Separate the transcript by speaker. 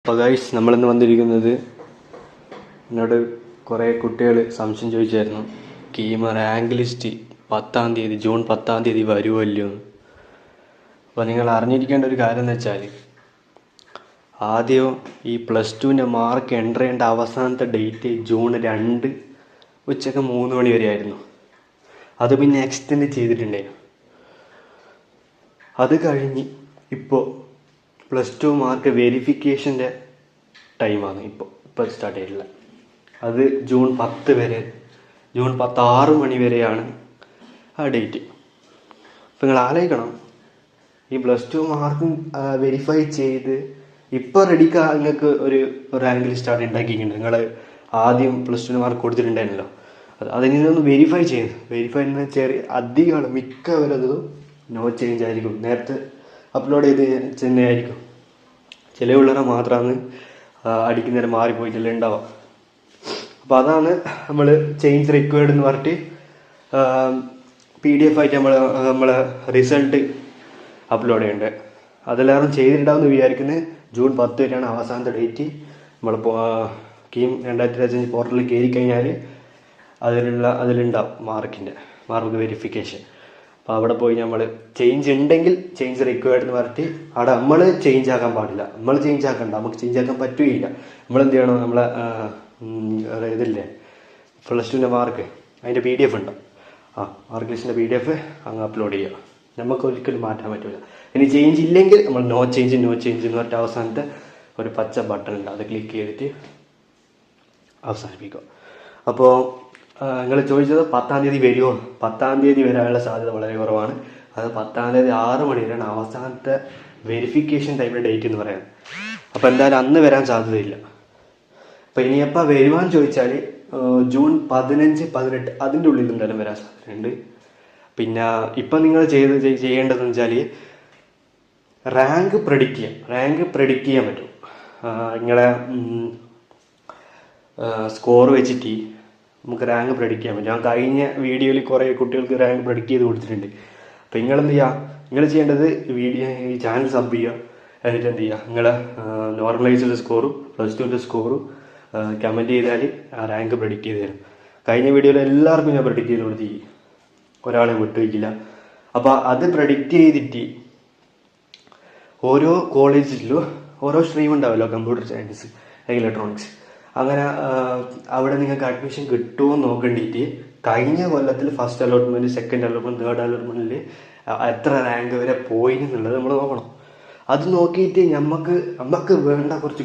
Speaker 1: അപ്പോൾ ഗൈസ്, നമ്മളിന്ന് വന്നിരിക്കുന്നത്, എന്നോട് കുറേ കുട്ടികൾ സംശയം ചോദിച്ചായിരുന്നു, കീം റാങ്ക് ലിസ്റ്റ് 10-ാം തീയതി ജൂൺ 10-ാം തീയതി വരുമല്ലോ എന്ന്. അപ്പോൾ നിങ്ങൾ അറിഞ്ഞിരിക്കേണ്ട ഒരു കാര്യം എന്ന് വെച്ചാൽ, ആദ്യം ഈ +2ൻ്റെ മാർക്ക് എൻ്റർ ചെയ്യേണ്ട അവസാനത്തെ ഡേറ്റ് ജൂൺ 2 ഉച്ചയ്ക്ക് 3 മണി വരെ ആയിരുന്നു. അത് പിന്നെ എക്സ്റ്റെൻഡ് ചെയ്തിട്ടുണ്ടായിരുന്നു. അത് കഴിഞ്ഞ് ഇപ്പോൾ +2 മാർക്ക് വെരിഫിക്കേഷൻ്റെ ടൈമാണ് ഇപ്പോൾ സ്റ്റാർട്ട് ചെയ്തിട്ടുള്ളത്. അത് ജൂൺ 10 വരെ, ജൂൺ 10 6 മണി വരെയാണ് ആ ഡേറ്റ്. അപ്പോൾ നിങ്ങൾ ആലോചിക്കണം, ഈ +2 മാർക്ക് വെരിഫൈ ചെയ്ത് ഇപ്പോൾ റെഡിക്ക് നിങ്ങൾക്ക് ഒരു റാങ്ക് ലിസ്റ്റ് അവിടെ ഉണ്ടാക്കിയിട്ടുണ്ട്. നിങ്ങൾ ആദ്യം +2 മാർക്ക് കൊടുത്തിട്ടുണ്ടായിരുന്നല്ലോ, അതിൽ നിന്നൊന്ന് വെരിഫൈ ചെയ്ത്, വെരിഫൈ എന്ന് ചെറിയ അധികമാണ്, മിക്കവരത് നോ ചേഞ്ച് ആയിരിക്കും, നേരത്തെ അപ്ലോഡ് ചെയ്ത് തന്നെ ആയിരിക്കും. ചില പിള്ളേരെ മാത്രമാണ് അടിക്കുന്നേരം മാറിപ്പോയിട്ടല്ലേ ഉണ്ടാവുക. അപ്പോൾ അതാണ് നമ്മൾ ചേഞ്ച് റിക്വയർഡ് എന്ന് പറഞ്ഞിട്ട് PDF ആയിട്ട് നമ്മൾ റിസൾട്ട് അപ്ലോഡ് ചെയ്യേണ്ടത്. അതെല്ലാവരും ചെയ്തിട്ടുണ്ടാവുമെന്ന് വിചാരിക്കുന്നത്. ജൂൺ 10 വരെയാണ് അവസാനത്തെ ഡേറ്റ്. നമ്മൾ കീം 2025 പോർട്ടലിൽ കയറി കഴിഞ്ഞാൽ അതിലുണ്ടാവും മാർക്ക് വെരിഫിക്കേഷൻ. അപ്പോൾ അവിടെ പോയി നമ്മൾ ചേഞ്ച് ഉണ്ടെങ്കിൽ ചേഞ്ച് റിക്വയർഡ് എന്ന് പറഞ്ഞിട്ട് അവിടെ നമ്മൾ ചേഞ്ച് ആക്കാൻ പാടില്ല. നമ്മൾ ചേഞ്ച് ആക്കണ്ട, നമുക്ക് ചേഞ്ച് ആക്കാൻ പറ്റുകയില്ല. നമ്മളെന്ത് ചെയ്യണം, നമ്മളെ ഇതില്ലേ +2ൻ്റെ മാർക്ക്, അതിൻ്റെ PDF ഉണ്ടാവും. മാർക്ക് ലിസ്റ്റിൻ്റെ PDF അങ്ങ് അപ്ലോഡ് ചെയ്യുക. നമുക്ക് ഒരിക്കലും മാറ്റാൻ പറ്റില്ല. ഇനി ചേഞ്ച് ഇല്ലെങ്കിൽ നമ്മൾ നോ ചേഞ്ച് എന്ന് പറഞ്ഞിട്ട് അവസാനത്തെ ഒരു പച്ച ബട്ടൺ ഉണ്ട്, അത് ക്ലിക്ക് ചെയ്തിട്ട് അവസാനിപ്പിക്കുക. അപ്പോൾ നിങ്ങൾ ചോദിച്ചത് 10-ാം തീയതി വരുമോ? 10-ാം തീയതി വരാനുള്ള സാധ്യത വളരെ കുറവാണ്. അത് 10-ാം തീയതി 6 മണി വരെയാണ് അവസാനത്തെ വെരിഫിക്കേഷൻ ടൈമിൻ്റെ ഡേറ്റ് എന്ന് പറയുന്നത്. അപ്പോൾ എന്തായാലും അന്ന് വരാൻ സാധ്യതയില്ല. അപ്പോൾ ഇനിയപ്പോൾ വരുവാന്ന് ചോദിച്ചാൽ ജൂൺ 15, 18 അതിൻ്റെ ഉള്ളിൽ എന്തായാലും വരാൻ സാധ്യതയുണ്ട്. പിന്നെ ഇപ്പം നിങ്ങൾ ചെയ്യേണ്ടതെന്ന് വെച്ചാൽ റാങ്ക് പ്രഡിക്റ്റ് ചെയ്യാൻ പറ്റും. നിങ്ങളെ സ്കോർ വെച്ചിട്ട് നമുക്ക് റാങ്ക് പ്രഡിക്റ്റ് ചെയ്യാൻ പറ്റും. ഞാൻ കഴിഞ്ഞ വീഡിയോയിൽ കുറേ കുട്ടികൾക്ക് റാങ്ക് പ്രഡിക്റ്റ് ചെയ്ത് കൊടുത്തിട്ടുണ്ട്. അപ്പോൾ നിങ്ങളെന്ത് ചെയ്യുക, നിങ്ങൾ ചെയ്യേണ്ടത് ഈ ചാനൽ സബ് ചെയ്യുക. എന്നിട്ട് എന്ത് ചെയ്യുക, നിങ്ങളെ നോർമലൈസ്ഡ് സ്കോറും +2ൻ്റെ സ്കോറും കമൻറ്റ് ചെയ്താൽ ആ റാങ്ക് പ്രഡിക്റ്റ് ചെയ്ത് തരും. കഴിഞ്ഞ വീഡിയോയിൽ എല്ലാവർക്കും ഞാൻ പ്രഡിക്റ്റ് ചെയ്ത് കൊടുത്തി, ഒരാളെ വിട്ടുവയ്ക്കില്ല. അപ്പോൾ അത് പ്രഡിക്റ്റ് ചെയ്തിട്ട് ഓരോ കോളേജിലും ഓരോ സ്ട്രീം ഉണ്ടാവുമല്ലോ, കമ്പ്യൂട്ടർ സയൻസ്, ഇലക്ട്രോണിക്സ്, അങ്ങനെ അവിടെ നിങ്ങൾക്ക് അഡ്മിഷൻ കിട്ടുമോ എന്ന് നോക്കേണ്ടിയിട്ട് കഴിഞ്ഞ കൊല്ലത്തിൽ first allotment, second allotment, third അലോട്ട്മെൻറ്റിൽ എത്ര റാങ്ക് വരെ പോയി എന്നുള്ളത് നമ്മൾ നോക്കണം. അത് നോക്കിയിട്ട് നമുക്ക് വേണ്ട കുറച്ച്